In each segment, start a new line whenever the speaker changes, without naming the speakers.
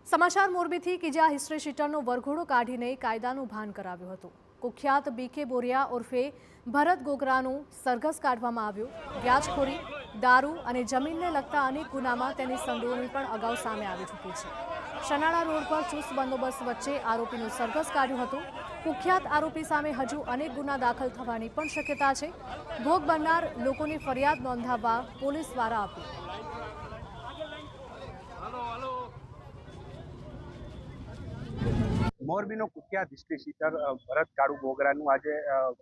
સમાચાર મોરબીથી કે જ્યાં હિસ્ટ્રી શીટરનો વરઘોડો કાઢીને કાયદાનું ભાન કરાવ્યું હતું। કુખ્યાત બીકે બોરિયા ઉર્ફે ભરત ગોગરાનું સરઘસ કાઢવામાં આવ્યું। વ્યાજખોરી, દારૂ અને જમીનને લગતા અનેક ગુનામાં તેની સંડોવણી પણ અગાઉ સામે આવી ચૂકી છે। શનાળા રોડ પર ચુસ્ત બંદોબસ્ત વચ્ચે આરોપીનું સરઘસ કાઢ્યું હતું। કુખ્યાત આરોપી સામે હજુ અનેક ગુના દાખલ થવાની પણ શક્યતા છે। ભોગ બનનાર લોકોની ફરિયાદ નોંધાવવા પોલીસ દ્વારા અપીલ।
મોરબીનો કુખ્યાત હિસ્ટ્રી શીટર ભરત કાળુ બોગરાનું આજે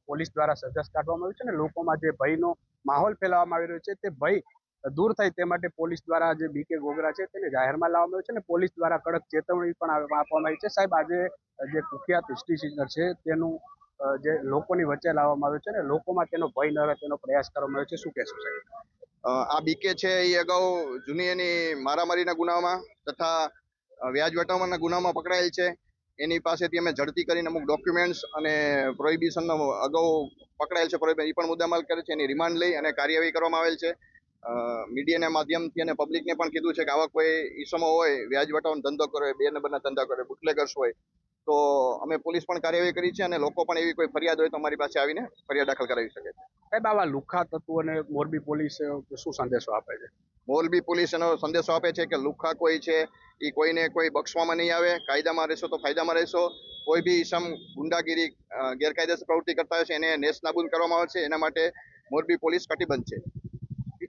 પોલીસ દ્વારા સરઘસ કાઢવામાં આવ્યું છે અને લોકોમાં જે ભયનો માહોલ ફેલાવવામાં આવી રહ્યો છે તે ભય દૂર થાય તે માટે પોલીસ દ્વારા જે બીકે ગોગરા છે તેને જાહેરમાં લાવવામાં આવ્યું છે અને પોલીસ દ્વારા કડક ચેતવણી પણ આપવામાં આવી છે। સાહેબ, આજે જે કુખ્યાત હિસ્ટ્રી શીટર છે તેનું જે લોકોની વચ્ચે લાવવામાં આવ્યું છે અને લોકોમાં તેનો ભય ન રહે તેનો પ્રયાસ કરવામાં આવ્યો છે, શું કહેશો સાહેબ?
આ બીકે છે એ અગાઉ જૂની એની મારામારીના ગુનામાં તથા વ્યાજ વટાવવાના ગુનામાં પકડાયેલ છે। એની પાસેથી અમે ઝડપી કરીને અમુક ડોક્યુમેન્ટ્સ અને પ્રોહિબિશનનો અગાઉ પકડાયેલ છે એ પણ મુદ્દામાલ કરે છે। એની રિમાન્ડ લઈ અને કાર્યવાહી કરવામાં આવેલ છે। મીડિયાના માધ્યમથી અને પબ્લિકને પણ કીધું છે કે આવા કોઈ ઈસમો હોય વ્યાજ વટાવવાનો ધંધો કરે, બે નંબરના ધંધા કરે, બુટલેગર્સ હોય તો અમે પોલીસ પણ કાર્યવાહી કરી છે અને લોકો પણ એવી કોઈ ફરિયાદ હોય તો અમારી પાસે આવીને ફરિયાદ દાખલ કરાવી શકે છે।
સાહેબ, આવા લુખ્ખા તત્વોને મોરબી પોલીસ શું સંદેશો આપે છે?
મોરબી પોલીસ એનો સંદેશો આપે છે કે લુખ્ખા કોઈ છે એ કોઈને કોઈ બક્ષવામાં નહીં આવે। કાયદામાં રહેશો તો ફાયદામાં રહેશો। કોઈ બી ઈસમ ગુંડાગીરી ગેરકાયદેસર પ્રવૃત્તિ કરતા હોય છે એને નેસ્તનાબૂદ કરવામાં આવે છે। એના માટે મોરબી પોલીસ કટિબદ્ધ છે।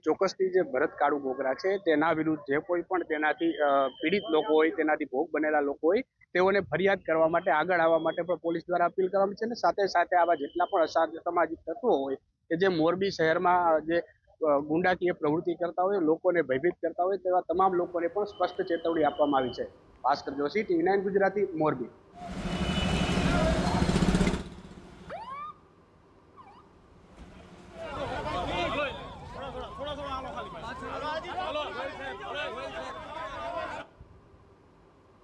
ચોક્કસથી જે ભરત કાળુ બોગરા છે તેના વિરુદ્ધ જે કોઈ પણ તેનાથી પીડિત લોકો હોય, તેનાથી ભોગ બનેલા લોકો હોય, તેઓને ફરિયાદ કરવા માટે આગળ આવવા માટે પણ પોલીસ દ્વારા અપીલ કરવામાં છે અને સાથે સાથે આવા જેટલા પણ અસામાજિક તત્વો હોય કે જે મોરબી શહેરમાં જે ગુંડાકીય પ્રવૃત્તિ કરતા હોય, લોકોને ભયભીત કરતા હોય, તેવા તમામ લોકોને પણ સ્પષ્ટ ચેતવણી આપવામાં આવી છે। ભાસ્કર જોશી, TV9 ગુજરાતી, મોરબી।